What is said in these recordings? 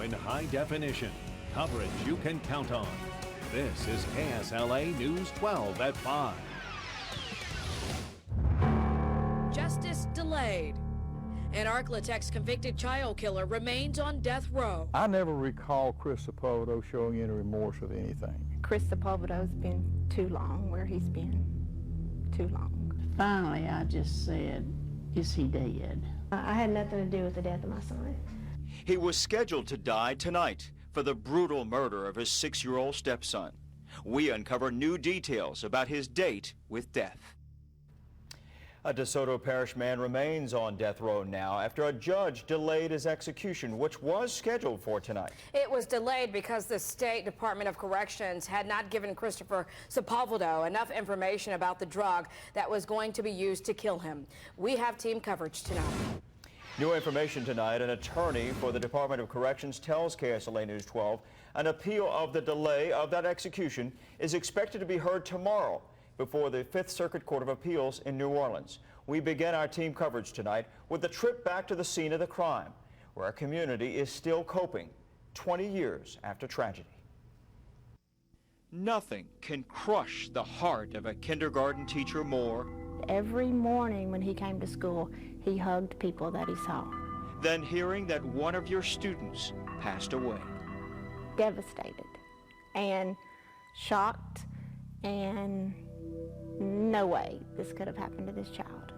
In high definition, coverage you can count on. This is KSLA News 12 at 5. Justice delayed. An Arklatex convicted child killer remains on death row. I never recall Chris Sepulvado showing any remorse of anything. Chris Sepulvado's been too long where he's been. Too long. Finally, I just said, is he dead? I had nothing to do with the death of my son. He was scheduled to die tonight for the brutal murder of his 6-year-old stepson. We uncover new details about his date with death. A DeSoto Parish man remains on death row now after a judge delayed his execution, which was scheduled for tonight. It was delayed because the State Department of Corrections had not given Christopher Sepulvado enough information about the drug that was going to be used to kill him. We have team coverage tonight. New information tonight. An attorney for the Department of Corrections tells KSLA News 12 an appeal of the delay of that execution is expected to be heard tomorrow before the Fifth Circuit Court of Appeals in New Orleans. We begin our team coverage tonight with a trip back to the scene of the crime, where our community is still coping 20 years after tragedy. Nothing can crush the heart of a kindergarten teacher more Every morning when he came to school, he hugged people that he saw. than hearing that one of your students passed away. Devastated and shocked, and no way this could have happened to this child.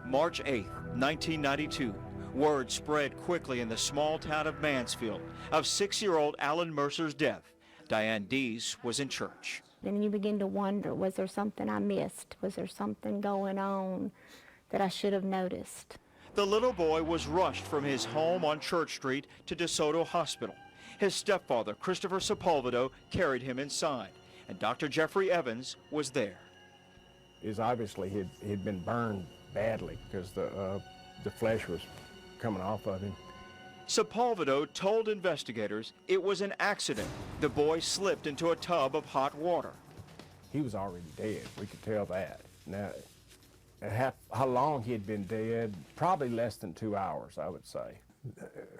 March 8th, 1992, word spread quickly in the small town of Mansfield of 6-year-old Allan Mercer's death. Diane Dees was in church. Then you begin to wonder, was there something I missed? Was there something going on that I should have noticed? The little boy was rushed from his home on Church Street to DeSoto Hospital. His stepfather, Christopher Sepulvado, carried him inside, and Dr. Jeffrey Evans was there. Is obviously he'd been burned badly because the flesh was coming off of him. Sepulvado told investigators it was an accident. The boy slipped into a tub of hot water. He was already dead. We could tell that. Now, how long he had been dead? Probably less than 2 hours, I would say.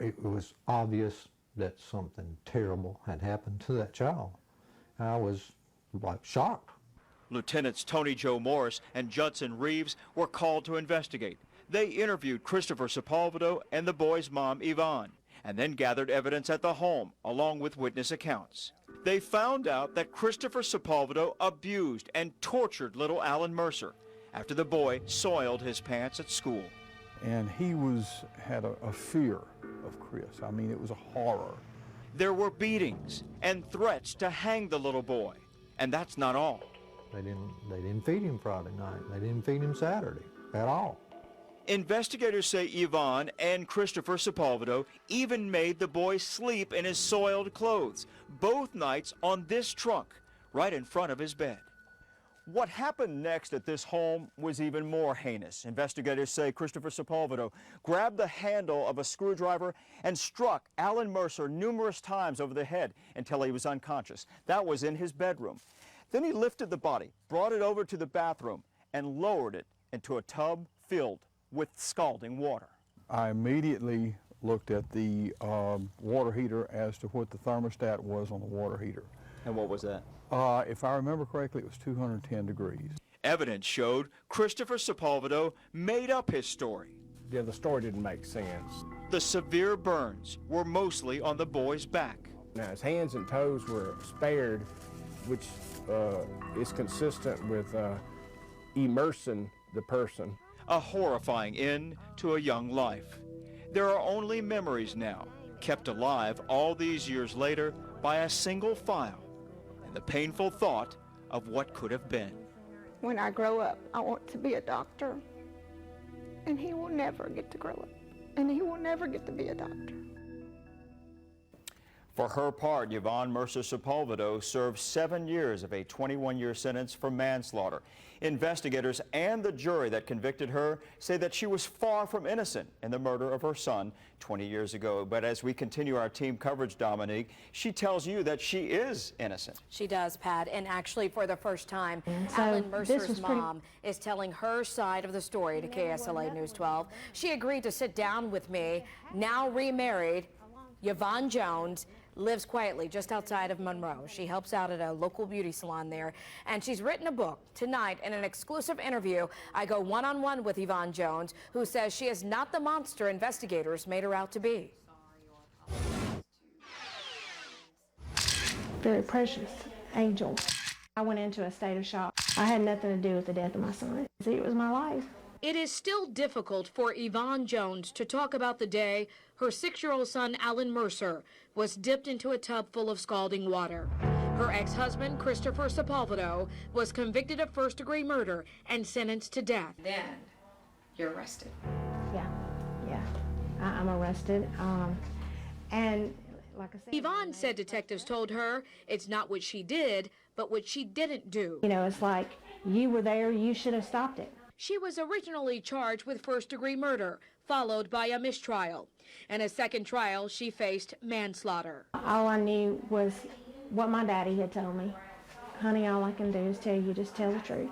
It was obvious that something terrible had happened to that child. I was like shocked. Lieutenants Tony Joe Morris and Judson Reeves were called to investigate. They interviewed Christopher Sepulvado and the boy's mom, Yvonne, and then gathered evidence at the home, along with witness accounts. They found out that Christopher Sepulvado abused and tortured little Allan Mercer after the boy soiled his pants at school. And he had a fear of Chris. I mean, it was a horror. There were beatings and threats to hang the little boy. And that's not all. They didn't feed him Friday night. They didn't feed him Saturday at all. Investigators say Yvonne and Christopher Sepulvado even made the boy sleep in his soiled clothes, both nights on this trunk, right in front of his bed. What happened next at this home was even more heinous. Investigators say Christopher Sepulvado grabbed the handle of a screwdriver and struck Allan Mercer numerous times over the head until he was unconscious. That was in his bedroom. Then he lifted the body, brought it over to the bathroom, and lowered it into a tub filled with scalding water. I immediately looked at the water heater as to what the thermostat was on the water heater. And what was that? If I remember correctly, it was 210 degrees. Evidence showed Christopher Sepulvado made up his story. Yeah, the story didn't make sense. The severe burns were mostly on the boy's back. Now, his hands and toes were spared, which is consistent with immersing the person. A horrifying end to a young life. There are only memories now, kept alive all these years later by a single file, and the painful thought of what could have been. When I grow up, I want to be a doctor, and he will never get to grow up, and he will never get to be a doctor. For her part, Yvonne Mercer Sepulvado served 7 years of a 21-year sentence for manslaughter. Investigators and the jury that convicted her say that she was far from innocent in the murder of her son 20 years ago. But as we continue our team coverage, Dominique, she tells you that she is innocent. She does, Pat, and actually for the first time, So Allan this Mercer's was mom is telling her side of the story to KSLA News 12. She agreed to sit down with me, now remarried, Yvonne Jones lives quietly just outside of Monroe. She helps out at a local beauty salon there, and she's written a book. Tonight, in an exclusive interview, I go one-on-one with Yvonne Jones, who says she is not the monster investigators made her out to be. Very precious angel. I went into a state of shock. I had nothing to do with the death of my son. See, it was my life. It is still difficult for Yvonne Jones to talk about the day her 6-year-old son, Allan Mercer, was dipped into a tub full of scalding water. Her ex-husband, Christopher Sepulvado, was convicted of first-degree murder and sentenced to death. Then, you're arrested. Yeah. I'm arrested. And like I said, Yvonne said detectives told her it's not what she did, but what she didn't do. you know, it's like, you were there, you should have stopped it. She was originally charged with first-degree murder, followed by a mistrial. In a second trial, she faced manslaughter. All I knew was what my daddy had told me. Honey, all I can do is tell you, just tell the truth,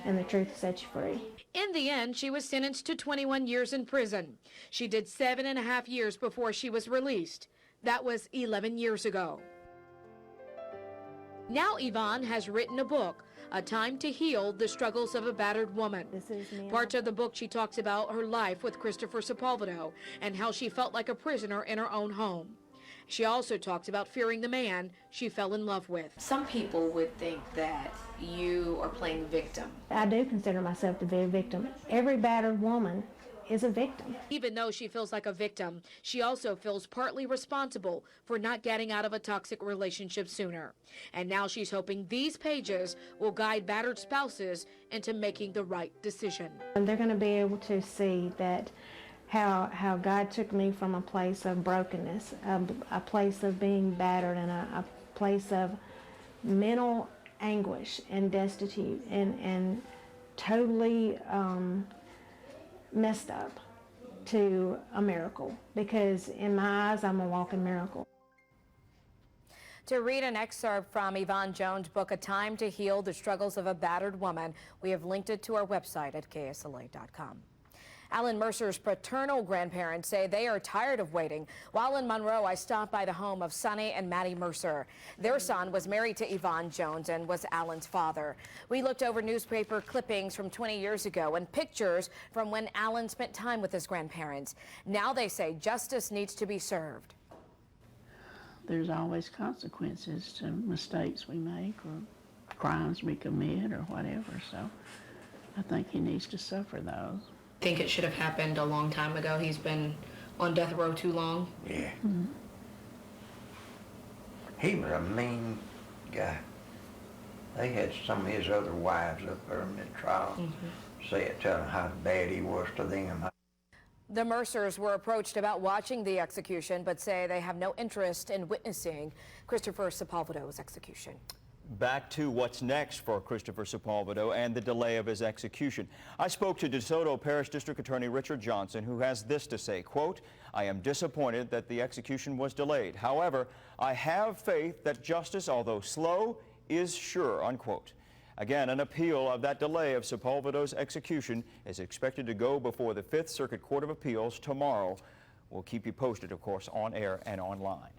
and the truth will set you free. In the end, she was sentenced to 21 years in prison. She did 7.5 years before she was released. That was 11 years ago. Now Yvonne has written a book, A Time to Heal the Struggles of a Battered Woman. This is me. Parts of the book she talks about her life with Christopher Sepulvado and how she felt like a prisoner in her own home. She also talks about fearing the man she fell in love with. Some people would think that you are playing victim. I do consider myself to be a victim. Every battered woman is a victim. Even though she feels like a victim, she also feels partly responsible for not getting out of a toxic relationship sooner. And now she's hoping these pages will guide battered spouses into making the right decision. And they're going to be able to see that how God took me from a place of brokenness, a place of being battered, and a place of mental anguish and destitute and totally messed up, to a miracle, because in my eyes I'm a walking miracle. To read an excerpt from Yvonne Jones' book, A Time to Heal the Struggles of a Battered Woman, we have linked it to our website at ksla.com. Allan Mercer's paternal grandparents say they are tired of waiting. While in Monroe, I stopped by the home of Sonny and Maddie Mercer. Their son was married to Yvonne Jones and was Allan's father. We looked over newspaper clippings from 20 years ago and pictures from when Allan spent time with his grandparents. Now they say justice needs to be served. There's always consequences to mistakes we make or crimes we commit or whatever, so I think he needs to suffer those. Think it should have happened a long time ago? He's been on death row too long? Yeah. He was a mean guy. They had some of his other wives up there in the trial say it, tell him how bad he was to them. The Mercers were approached about watching the execution, but say they have no interest in witnessing Christopher Sepulvado's execution. Back to what's next for Christopher Sepulvado and the delay of his execution. I spoke to DeSoto Parish District Attorney Richard Johnson, who has this to say, quote, I am disappointed that the execution was delayed. However, I have faith that justice, although slow, is sure, unquote. Again, an appeal of that delay of Sepulvado's execution is expected to go before the 5th Circuit Court of Appeals tomorrow. We'll keep you posted, of course, on air and online.